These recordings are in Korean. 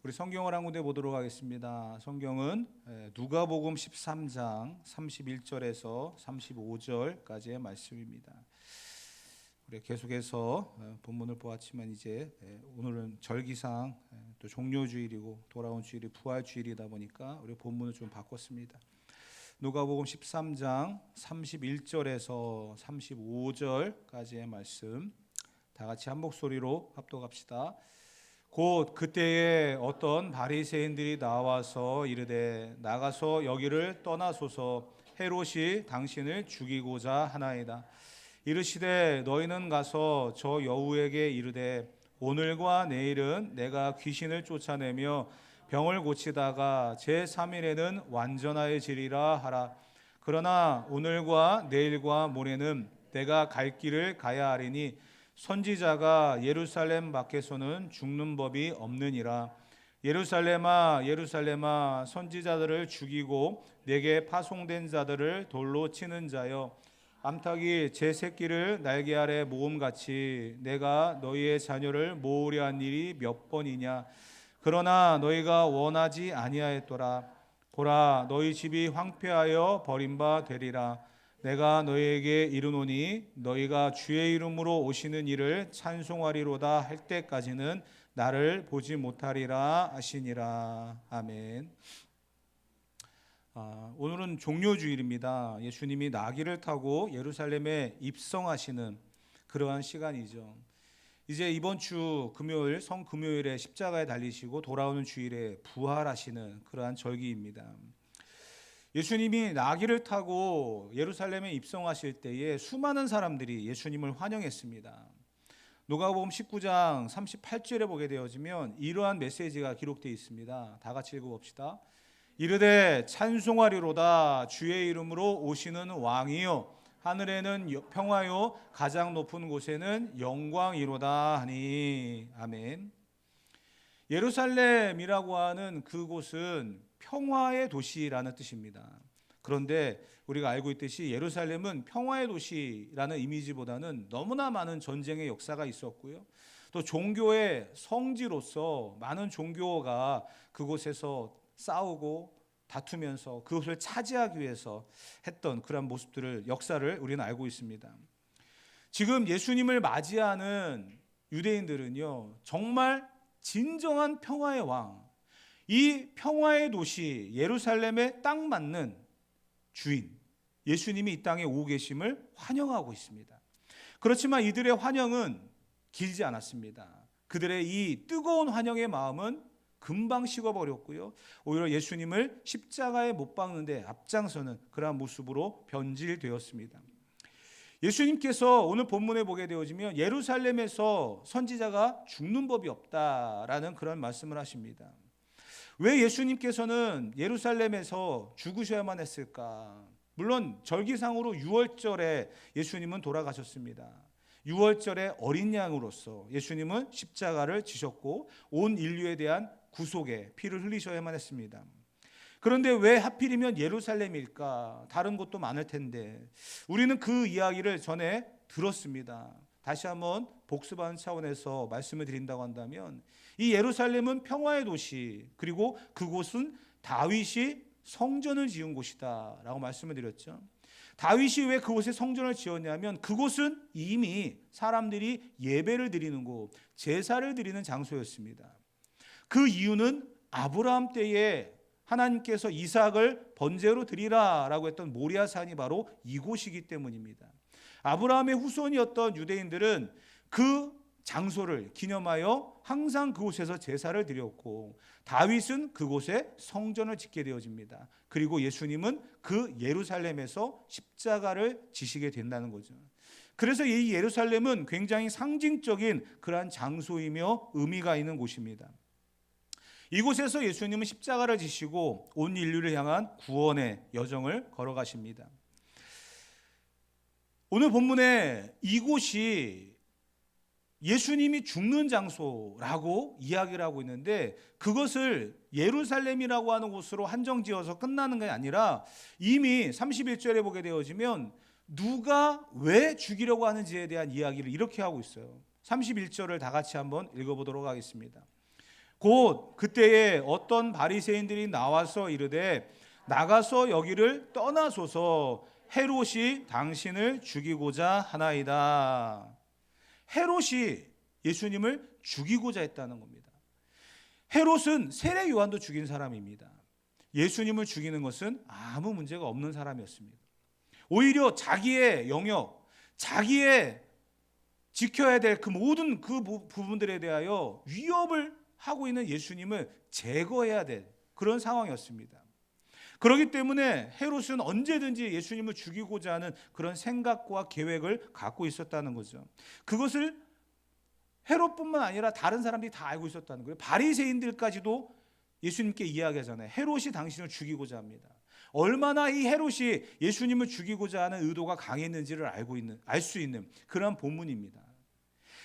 우리 성경을 한 군데 보도록 하겠습니다. 성경은 누가복음 13장 31절에서 35절까지의 말씀입니다. 우리 계속해서 본문을 보았지만 이제 오늘은 절기상 또 종료주일이고 돌아온 주일이 부활주일이다 보니까 우리 본문을 좀 바꿨습니다. 누가복음 13장 31절에서 35절까지의 말씀 다 같이 한 목소리로 합독합시다. 곧 그때에 어떤 바리새인들이 나와서 이르되 나가서 여기를 떠나소서 헤롯이 당신을 죽이고자 하나이다. 이르시되 너희는 가서 저 여우에게 이르되 오늘과 내일은 내가 귀신을 쫓아내며 병을 고치다가 제3일에는 완전하여지리라 하라. 그러나 오늘과 내일과 모레는 내가 갈 길을 가야 하리니 선지자가 예루살렘 밖에서는 죽는 법이 없느니라. 예루살렘아 예루살렘아 선지자들을 죽이고 내게 파송된 자들을 돌로 치는 자여, 암탉이 제 새끼를 날개 아래 모음같이 내가 너희의 자녀를 모으려 한 일이 몇 번이냐. 그러나 너희가 원하지 아니하였더라. 보라 너희 집이 황폐하여 버림바 되리라. 내가 너희에게 이르노니 너희가 주의 이름으로 오시는 이를 찬송하리로다 할 때까지는 나를 보지 못하리라 하시니라. 아멘. 오늘은 종료주일입니다. 예수님이 나귀를 타고 예루살렘에 입성하시는 그러한 시간이죠. 이제 이번 주 금요일 성금요일에 십자가에 달리시고 돌아오는 주일에 부활하시는 그러한 절기입니다. 예수님이 나귀를 타고 예루살렘에 입성하실 때에 수많은 사람들이 예수님을 환영했습니다. 누가복음 19장 38절에 보게 되어지면 이러한 메시지가 기록되어 있습니다. 다 같이 읽어봅시다. 이르되 찬송하리로다 주의 이름으로 오시는 왕이요 하늘에는 평화요 가장 높은 곳에는 영광이로다 하니. 아멘. 예루살렘이라고 하는 그곳은 평화의 도시라는 뜻입니다. 그런데 우리가 알고 있듯이 예루살렘은 평화의 도시라는 이미지보다는 너무나 많은 전쟁의 역사가 있었고요. 또 종교의 성지로서 많은 종교가 그곳에서 싸우고 다투면서 그것을 차지하기 위해서 했던 그런 모습들을 역사를 우리는 알고 있습니다. 지금 예수님을 맞이하는 유대인들은요, 정말 진정한 평화의 왕, 이 평화의 도시 예루살렘에 딱 맞는 주인 예수님이 이 땅에 오고 계심을 환영하고 있습니다. 그렇지만 이들의 환영은 길지 않았습니다. 그들의 이 뜨거운 환영의 마음은 금방 식어버렸고요, 오히려 예수님을 십자가에 못 박는데 앞장서는 그러한 모습으로 변질되었습니다. 예수님께서 오늘 본문에 보게 되어지면 예루살렘에서 선지자가 죽는 법이 없다라는 그런 말씀을 하십니다. 왜 예수님께서는 예루살렘에서 죽으셔야만 했을까? 물론 절기상으로 6월절에 예수님은 돌아가셨습니다. 6월절에 어린 양으로서 예수님은 십자가를 지셨고 온 인류에 대한 구속에 피를 흘리셔야만 했습니다. 그런데 왜 하필이면 예루살렘일까? 다른 곳도 많을 텐데 우리는 그 이야기를 전에 들었습니다. 다시 한번 복습하는 차원에서 말씀을 드린다고 한다면 이 예루살렘은 평화의 도시, 그리고 그곳은 다윗이 성전을 지은 곳이다 라고 말씀을 드렸죠. 다윗이 왜 그곳에 성전을 지었냐면 그곳은 이미 사람들이 예배를 드리는 곳, 제사를 드리는 장소였습니다. 그 이유는 아브라함 때에 하나님께서 이삭을 번제로 드리라 라고 했던 모리아산이 바로 이곳이기 때문입니다. 아브라함의 후손이었던 유대인들은 그 장소를 기념하여 항상 그곳에서 제사를 드렸고, 다윗은 그곳에 성전을 짓게 되어집니다. 그리고 예수님은 그 예루살렘에서 십자가를 지시게 된다는 거죠. 그래서 이 예루살렘은 굉장히 상징적인 그러한 장소이며 의미가 있는 곳입니다. 이곳에서 예수님은 십자가를 지시고 온 인류를 향한 구원의 여정을 걸어가십니다. 오늘 본문에 이곳이 예수님이 죽는 장소라고 이야기를 하고 있는데 그것을 예루살렘이라고 하는 곳으로 한정지어서 끝나는 게 아니라 이미 31절에 보게 되어지면 누가 왜 죽이려고 하는지에 대한 이야기를 이렇게 하고 있어요. 31절을 다 같이 한번 읽어보도록 하겠습니다. 곧 그때에 어떤 바리새인들이 나와서 이르되 나가서 여기를 떠나소서 헤롯이 당신을 죽이고자 하나이다. 헤롯이 예수님을 죽이고자 했다는 겁니다. 헤롯은 세례 요한도 죽인 사람입니다. 예수님을 죽이는 것은 아무 문제가 없는 사람이었습니다. 오히려 자기의 영역, 자기의 지켜야 될 그 모든 그 부분들에 대하여 위협을 하고 있는 예수님을 제거해야 될 그런 상황이었습니다. 그렇기 때문에 헤롯은 언제든지 예수님을 죽이고자 하는 그런 생각과 계획을 갖고 있었다는 거죠. 그것을 헤롯뿐만 아니라 다른 사람들이 다 알고 있었다는 거예요. 바리새인들까지도 예수님께 이야기하잖아요. 헤롯이 당신을 죽이고자 합니다. 얼마나 이 헤롯이 예수님을 죽이고자 하는 의도가 강했는지를 알 수 있는 그런 본문입니다.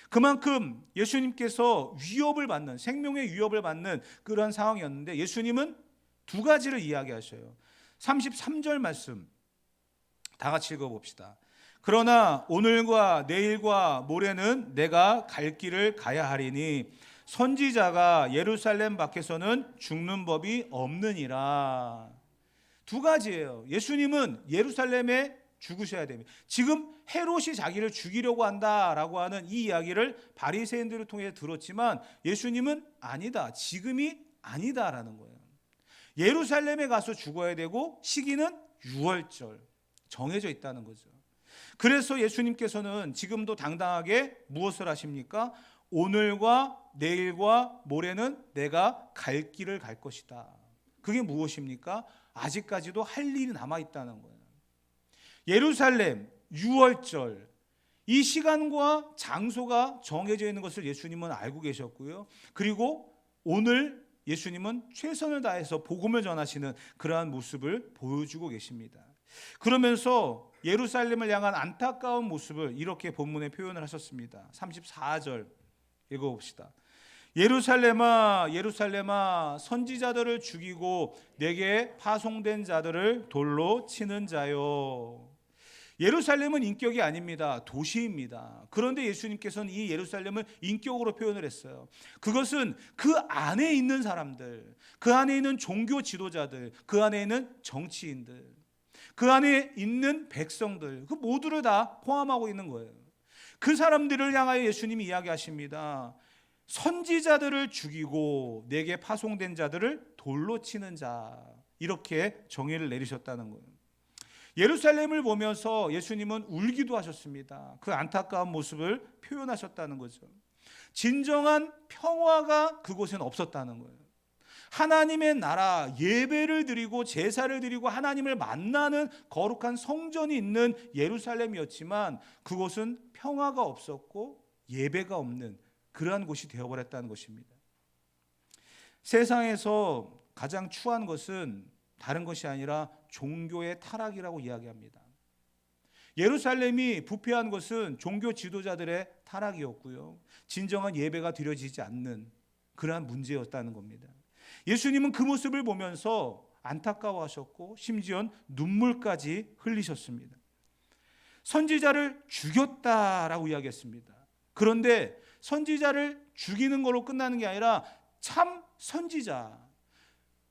그만큼 예수님께서 위협을 받는, 생명의 위협을 받는 그런 상황이었는데 예수님은 두 가지를 이야기하셔요. 33절 말씀 다 같이 읽어봅시다. 그러나 오늘과 내일과 모레는 내가 갈 길을 가야 하리니 선지자가 예루살렘 밖에서는 죽는 법이 없느니라. 두 가지예요. 예수님은 예루살렘에 죽으셔야 됩니다. 지금 헤롯이 자기를 죽이려고 한다라고 하는 이 이야기를 바리새인들을 통해 들었지만 예수님은 아니다. 지금이 아니다라는 거예요. 예루살렘에 가서 죽어야 되고 시기는 6월절 정해져 있다는 거죠. 그래서 예수님께서는 지금도 당당하게 무엇을 하십니까? 오늘과 내일과 모레는 내가 갈 길을 갈 것이다. 그게 무엇입니까? 아직까지도 할 일이 남아있다는 거예요. 예루살렘 6월절 이 시간과 장소가 정해져 있는 것을 예수님은 알고 계셨고요. 그리고 오늘 예수님은 최선을 다해서 복음을 전하시는 그러한 모습을 보여주고 계십니다. 그러면서 예루살렘을 향한 안타까운 모습을 이렇게 본문에 표현을 하셨습니다. 34절 읽어봅시다. 예루살렘아 예루살렘아 선지자들을 죽이고 내게 파송된 자들을 돌로 치는 자요. 예루살렘은 인격이 아닙니다. 도시입니다. 그런데 예수님께서는 이 예루살렘을 인격으로 표현을 했어요. 그것은 그 안에 있는 사람들, 그 안에 있는 종교 지도자들, 그 안에 있는 정치인들, 그 안에 있는 백성들, 그 모두를 다 포함하고 있는 거예요. 그 사람들을 향하여 예수님이 이야기하십니다. 선지자들을 죽이고 내게 파송된 자들을 돌로 치는 자, 이렇게 정의를 내리셨다는 거예요. 예루살렘을 보면서 예수님은 울기도 하셨습니다. 그 안타까운 모습을 표현하셨다는 거죠. 진정한 평화가 그곳엔 없었다는 거예요. 하나님의 나라, 예배를 드리고 제사를 드리고 하나님을 만나는 거룩한 성전이 있는 예루살렘이었지만 그곳은 평화가 없었고 예배가 없는 그러한 곳이 되어버렸다는 것입니다. 세상에서 가장 추한 것은 다른 것이 아니라 종교의 타락이라고 이야기합니다. 예루살렘이 부패한 것은 종교 지도자들의 타락이었고요. 진정한 예배가 드려지지 않는 그러한 문제였다는 겁니다. 예수님은 그 모습을 보면서 안타까워하셨고 심지어 눈물까지 흘리셨습니다. 선지자를 죽였다라고 이야기했습니다. 그런데 선지자를 죽이는 걸로 끝나는 게 아니라 참 선지자,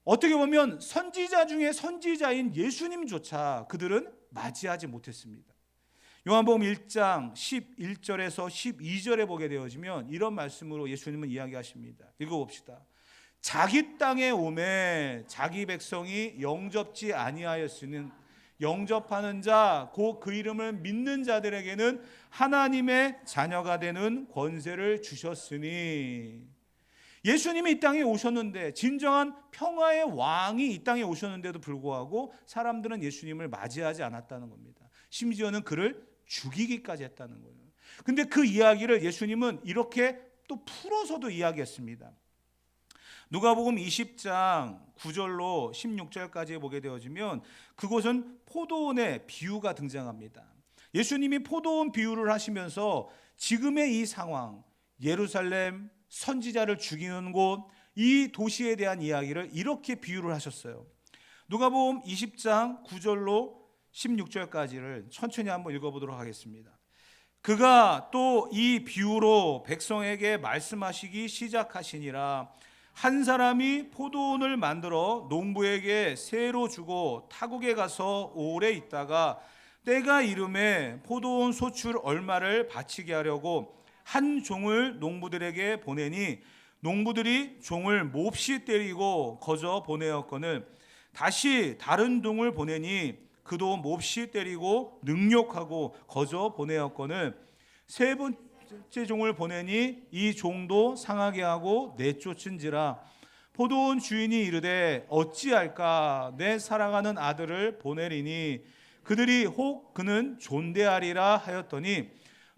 어떻게 보면 선지자 중에 선지자인 예수님조차 그들은 맞이하지 못했습니다. 요한복음 1장 11절에서 12절에 보게 되어지면 이런 말씀으로 예수님은 이야기하십니다. 읽어봅시다. 자기 땅에 오매 자기 백성이 영접지 아니하였으니 영접하는 자 곧 그 이름을 믿는 자들에게는 하나님의 자녀가 되는 권세를 주셨으니. 예수님이 이 땅에 오셨는데, 진정한 평화의 왕이 이 땅에 오셨는데도 불구하고 사람들은 예수님을 맞이하지 않았다는 겁니다. 심지어는 그를 죽이기까지 했다는 거예요. 근데 그 이야기를 예수님은 이렇게 또 풀어서도 이야기했습니다. 누가복음 20장 9절로 16절까지 보게 되어지면 그곳은 포도원의 비유가 등장합니다. 예수님이 포도원 비유를 하시면서 지금의 이 상황, 예루살렘, 선지자를 죽이는 곳, 이 도시에 대한 이야기를 이렇게 비유를 하셨어요. 누가복음 20장 9절로 16절까지를 천천히 한번 읽어보도록 하겠습니다. 그가 또 이 비유로 백성에게 말씀하시기 시작하시니라. 한 사람이 포도원을 만들어 농부에게 새로 주고 타국에 가서 오래 있다가 때가 이름에 포도원 소출 얼마를 바치게 하려고 한 종을 농부들에게 보내니 농부들이 종을 몹시 때리고 거저 보내었거늘 다시 다른 종을 보내니 그도 몹시 때리고 능욕하고 거저 보내었거늘 세 번째 종을 보내니 이 종도 상하게 하고 내쫓은지라 포도원 주인이 이르되 어찌할까 내 사랑하는 아들을 보내리니 그들이 혹 그는 존대하리라 하였더니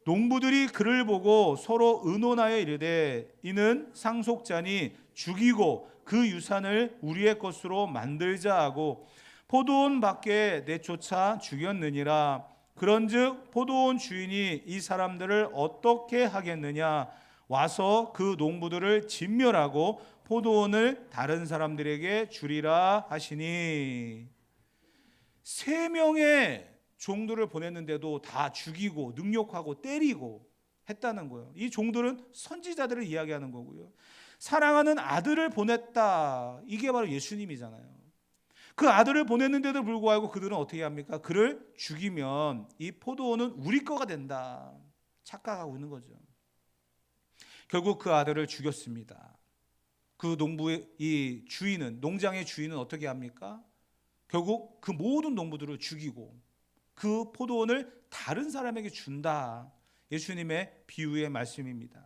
농부들이 그를 보고 서로 의논하여 이르되 이는 상속자니 죽이고 그 유산을 우리의 것으로 만들자 하고 포도원 밖에 내쫓아 죽였느니라. 그런즉 포도원 주인이 이 사람들을 어떻게 하겠느냐 와서 그 농부들을 진멸하고 포도원을 다른 사람들에게 주리라 하시니. 3명의 종들을 보냈는데도 다 죽이고 능욕하고 때리고 했다는 거예요. 이 종들은 선지자들을 이야기하는 거고요. 사랑하는 아들을 보냈다. 이게 바로 예수님이잖아요. 그 아들을 보냈는데도 불구하고 그들은 어떻게 합니까? 그를 죽이면 이 포도원은 우리 거가 된다. 착각하고 있는 거죠. 결국 그 아들을 죽였습니다. 그 농부의 이 주인은, 농장의 주인은 어떻게 합니까? 결국 그 모든 농부들을 죽이고 그 포도원을 다른 사람에게 준다. 예수님의 비유의 말씀입니다.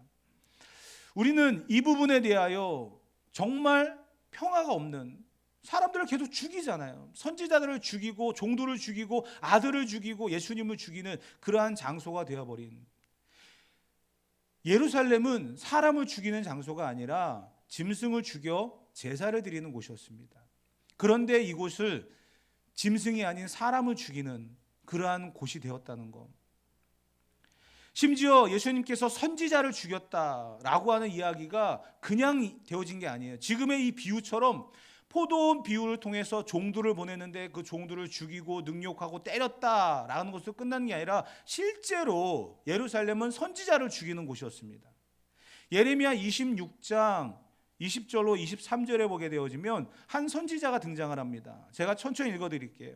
우리는 이 부분에 대하여 정말 평화가 없는, 사람들을 계속 죽이잖아요. 선지자들을 죽이고 종들을 죽이고 아들을 죽이고 예수님을 죽이는 그러한 장소가 되어버린, 예루살렘은 사람을 죽이는 장소가 아니라 짐승을 죽여 제사를 드리는 곳이었습니다. 그런데 이곳을 짐승이 아닌 사람을 죽이는 그러한 곳이 되었다는 것. 심지어 예수님께서 선지자를 죽였다라고 하는 이야기가 그냥 되어진 게 아니에요. 지금의 이 비유처럼 포도원 비유를 통해서 종들을 보냈는데 그 종들을 죽이고 능욕하고 때렸다라는 것으로 끝나는 게 아니라 실제로 예루살렘은 선지자를 죽이는 곳이었습니다. 예레미야 26장 20절로 23절에 보게 되어지면 한 선지자가 등장을 합니다. 제가 천천히 읽어드릴게요.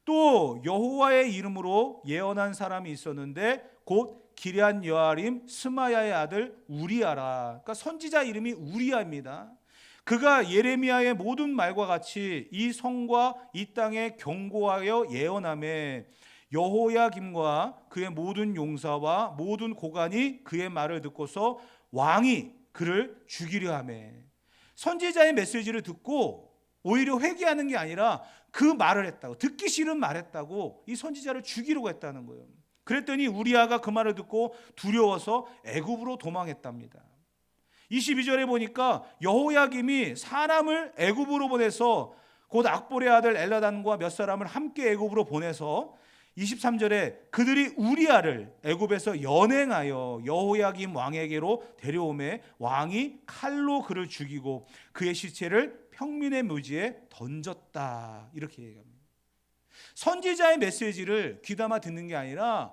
또 여호와의 이름으로 예언한 사람이 있었는데 곧 기럇 여아림 스마야의 아들 우리아라. 그러니까 선지자 이름이 우리아입니다. 그가 예레미야의 모든 말과 같이 이 성과 이 땅에 경고하여 예언하며 여호야김과 그의 모든 용사와 모든 고관이 그의 말을 듣고서 왕이 그를 죽이려 하며, 선지자의 메시지를 듣고 오히려 회개하는 게 아니라 그 말을 했다고, 듣기 싫은 말했다고 이 선지자를 죽이려고 했다는 거예요. 그랬더니 우리아가 그 말을 듣고 두려워서 애굽으로 도망했답니다. 22절에 보니까 여호야김이 사람을 애굽으로 보내서 곧 악볼의 아들 엘라단과 몇 사람을 함께 애굽으로 보내서 23절에 그들이 우리아를 애굽에서 연행하여 여호야김 왕에게로 데려오매 왕이 칼로 그를 죽이고 그의 시체를 평민의 묘지에 던졌다. 이렇게 얘기합니다. 선지자의 메시지를 귀담아 듣는 게 아니라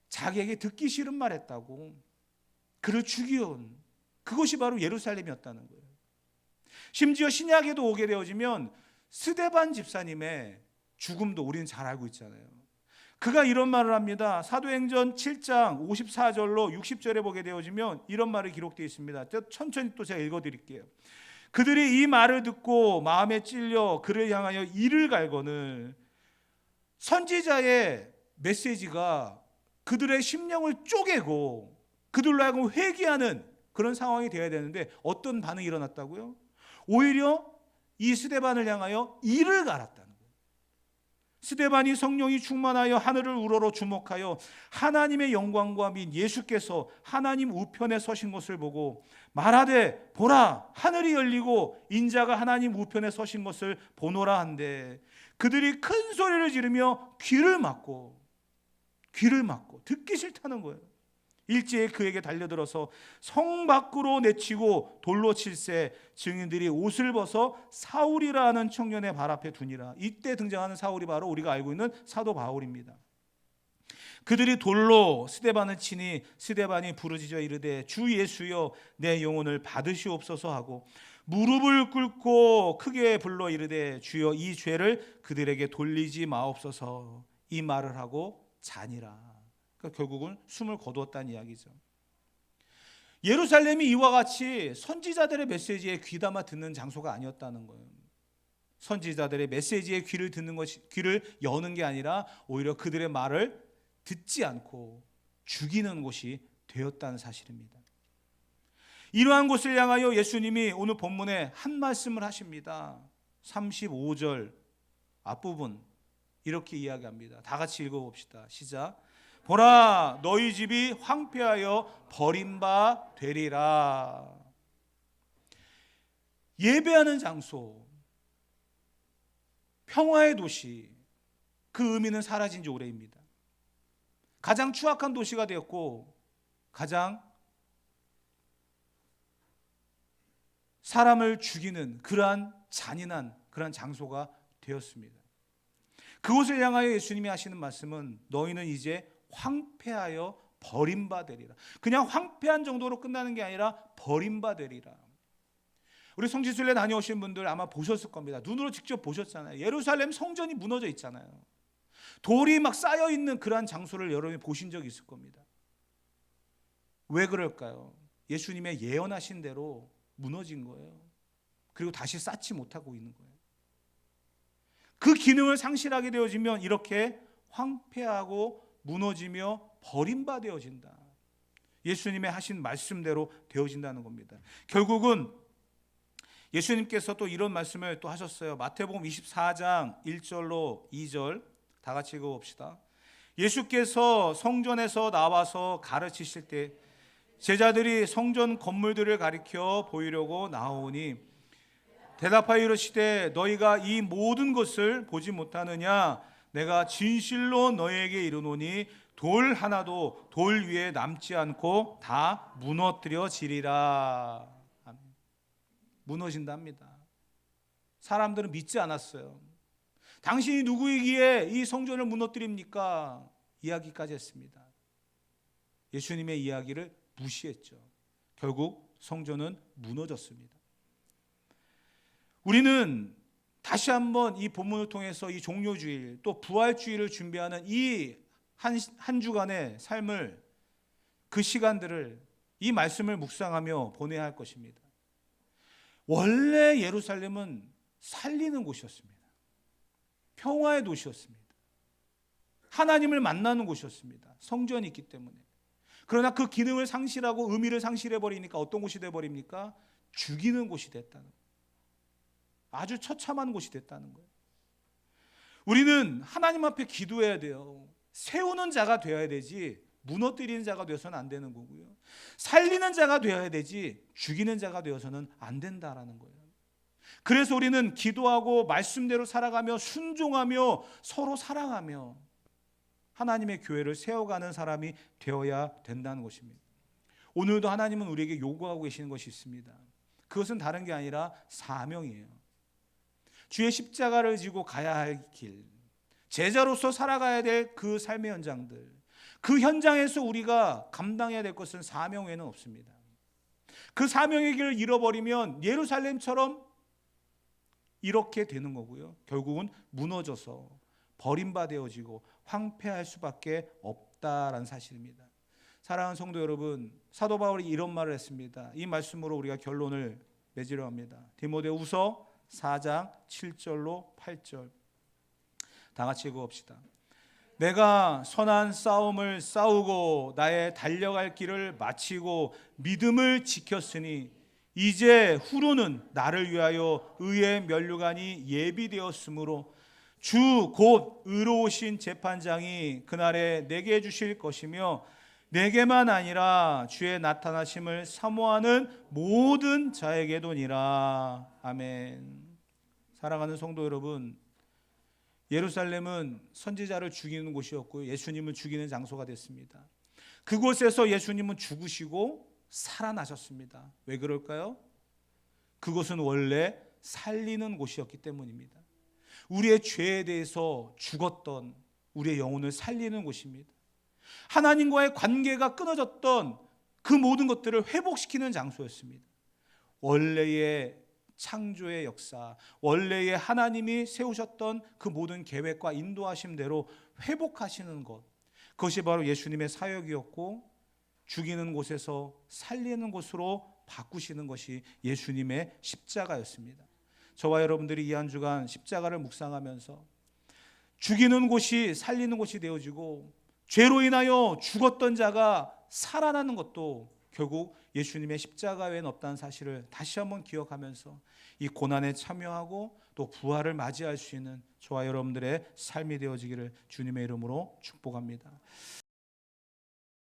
자기에게 듣기 싫은 말 했다고 그를 죽여온, 그것이 바로 예루살렘이었다는 거예요. 심지어 신약에도 오게 되어지면 스데반 집사님의 죽음도 우리는 잘 알고 있잖아요. 그가 이런 말을 합니다. 사도행전 7장 54절로 60절에 보게 되어지면 이런 말이 기록되어 있습니다. 천천히 또 제가 읽어드릴게요. 그들이 이 말을 듣고 마음에 찔려 그를 향하여 이를 갈거늘. 선지자의 메시지가 그들의 심령을 쪼개고 그들로 하여금 회개하는 그런 상황이 되어야 되는데 어떤 반응이 일어났다고요? 오히려 이 스데반을 향하여 이를 갈았다는 거예요. 스데반이 성령이 충만하여 하늘을 우러러 주목하여 하나님의 영광과 및 예수께서 하나님 우편에 서신 것을 보고 말하되 보라 하늘이 열리고 인자가 하나님 우편에 서신 것을 보노라 한데, 그들이 큰 소리를 지르며 귀를 막고 듣기 싫다는 거예요. 일제히 그에게 달려들어서 성 밖으로 내치고 돌로 칠세 증인들이 옷을 벗어 사울이라 하는 청년의 발 앞에 두니라. 이때 등장하는 사울이 바로 우리가 알고 있는 사도 바울입니다. 그들이 돌로 스데반을 치니 스데반이 부르짖어 이르되 주 예수여 내 영혼을 받으시옵소서 하고 무릎을 꿇고 크게 불러 이르되 주여 이 죄를 그들에게 돌리지 마옵소서. 이 말을 하고 자니라. 그러니까 결국은 숨을 거두었다는 이야기죠. 예루살렘이 이와 같이 선지자들의 메시지에 귀담아 듣는 장소가 아니었다는 거예요. 선지자들의 메시지에 귀를 여는 게 아니라 오히려 그들의 말을 듣지 않고 죽이는 곳이 되었다는 사실입니다. 이러한 곳을 향하여 예수님이 오늘 본문에 한 말씀을 하십니다. 35절 앞부분 이렇게 이야기합니다. 다 같이 읽어봅시다. 시작. 보라, 너희 집이 황폐하여 버림바 되리라. 예배하는 장소, 평화의 도시, 그 의미는 사라진 지 오래입니다. 가장 추악한 도시가 되었고 가장 사람을 죽이는 그러한 잔인한 그러한 장소가 되었습니다. 그곳을 향하여 예수님이 하시는 말씀은 너희는 이제 황폐하여 버림받으리라. 그냥 황폐한 정도로 끝나는 게 아니라 버림받으리라. 우리 성지순례 다녀오신 분들 아마 보셨을 겁니다. 눈으로 직접 보셨잖아요. 예루살렘 성전이 무너져 있잖아요. 돌이 막 쌓여 있는 그러한 장소를 여러분이 보신 적이 있을 겁니다. 왜 그럴까요? 예수님의 예언하신 대로 무너진 거예요. 그리고 다시 쌓지 못하고 있는 거예요. 그 기능을 상실하게 되어지면 이렇게 황폐하고 무너지며 버림받아진다. 예수님의 하신 말씀대로 되어진다는 겁니다. 결국은 예수님께서 또 이런 말씀을 또 하셨어요. 마태복음 24장 1절로 2절 다 같이 읽어봅시다. 예수께서 성전에서 나와서 가르치실 때 제자들이 성전 건물들을 가리켜 보이려고 나오니 대답하여 이르시되 너희가 이 모든 것을 보지 못하느냐? 내가 진실로 너희에게 이르노니 돌 하나도 돌 위에 남지 않고 다 무너뜨려지리라. 무너진답니다. 사람들은 믿지 않았어요. 당신이 누구이기에 이 성전을 무너뜨립니까? 이야기까지 했습니다. 예수님의 이야기를 무시했죠. 결국 성전은 무너졌습니다. 우리는 다시 한번 이 본문을 통해서 이 종료주일 또 부활주일을 준비하는 이 한 주간의 삶을, 그 시간들을 이 말씀을 묵상하며 보내야 할 것입니다. 원래 예루살렘은 살리는 곳이었습니다. 평화의 도시였습니다. 하나님을 만나는 곳이었습니다. 성전이 있기 때문에. 그러나 그 기능을 상실하고 의미를 상실해버리니까 어떤 곳이 되어버립니까? 죽이는 곳이 됐다는 거예요. 아주 처참한 곳이 됐다는 거예요. 우리는 하나님 앞에 기도해야 돼요. 세우는 자가 되어야 되지 무너뜨리는 자가 되어서는 안 되는 거고요. 살리는 자가 되어야 되지 죽이는 자가 되어서는 안 된다라는 거예요. 그래서 우리는 기도하고 말씀대로 살아가며 순종하며 서로 사랑하며 하나님의 교회를 세워가는 사람이 되어야 된다는 것입니다. 오늘도 하나님은 우리에게 요구하고 계시는 것이 있습니다. 그것은 다른 게 아니라 사명이에요. 주의 십자가를 지고 가야 할 길, 제자로서 살아가야 될 그 삶의 현장들, 그 현장에서 우리가 감당해야 될 것은 사명 외에는 없습니다. 그 사명의 길을 잃어버리면 예루살렘처럼 이렇게 되는 거고요. 결국은 무너져서 버림받아지고 황폐할 수밖에 없다라는 사실입니다. 사랑하는 성도 여러분, 사도 바울이 이런 말을 했습니다. 이 말씀으로 우리가 결론을 맺으려 합니다. 디모데후서 4장 7절로 8절 다 같이 읽어봅시다. 내가 선한 싸움을 싸우고 나의 달려갈 길을 마치고 믿음을 지켰으니 이제 후로는 나를 위하여 의의 면류관이 예비되었으므로 주 곧 의로우신 재판장이 그날에 내게 주실 것이며 내게만 아니라 주의 나타나심을 사모하는 모든 자에게도니라. 아멘. 사랑하는 성도 여러분, 예루살렘은 선지자를 죽이는 곳이었고요. 예수님을 죽이는 장소가 됐습니다. 그곳에서 예수님은 죽으시고 살아나셨습니다. 왜 그럴까요? 그곳은 원래 살리는 곳이었기 때문입니다. 우리의 죄에 대해서 죽었던 우리의 영혼을 살리는 곳입니다. 하나님과의 관계가 끊어졌던 그 모든 것들을 회복시키는 장소였습니다. 원래의 창조의 역사, 원래의 하나님이 세우셨던 그 모든 계획과 인도하심대로 회복하시는 것, 그것이 바로 예수님의 사역이었고, 죽이는 곳에서 살리는 곳으로 바꾸시는 것이 예수님의 십자가였습니다. 저와 여러분들이 이 한 주간 십자가를 묵상하면서 죽이는 곳이 살리는 곳이 되어지고, 죄로 인하여 죽었던 자가 살아나는 것도 결국 예수님의 십자가 외에는 없다는 사실을 다시 한번 기억하면서 이 고난에 참여하고 또 부활을 맞이할 수 있는 저와 여러분들의 삶이 되어지기를 주님의 이름으로 축복합니다.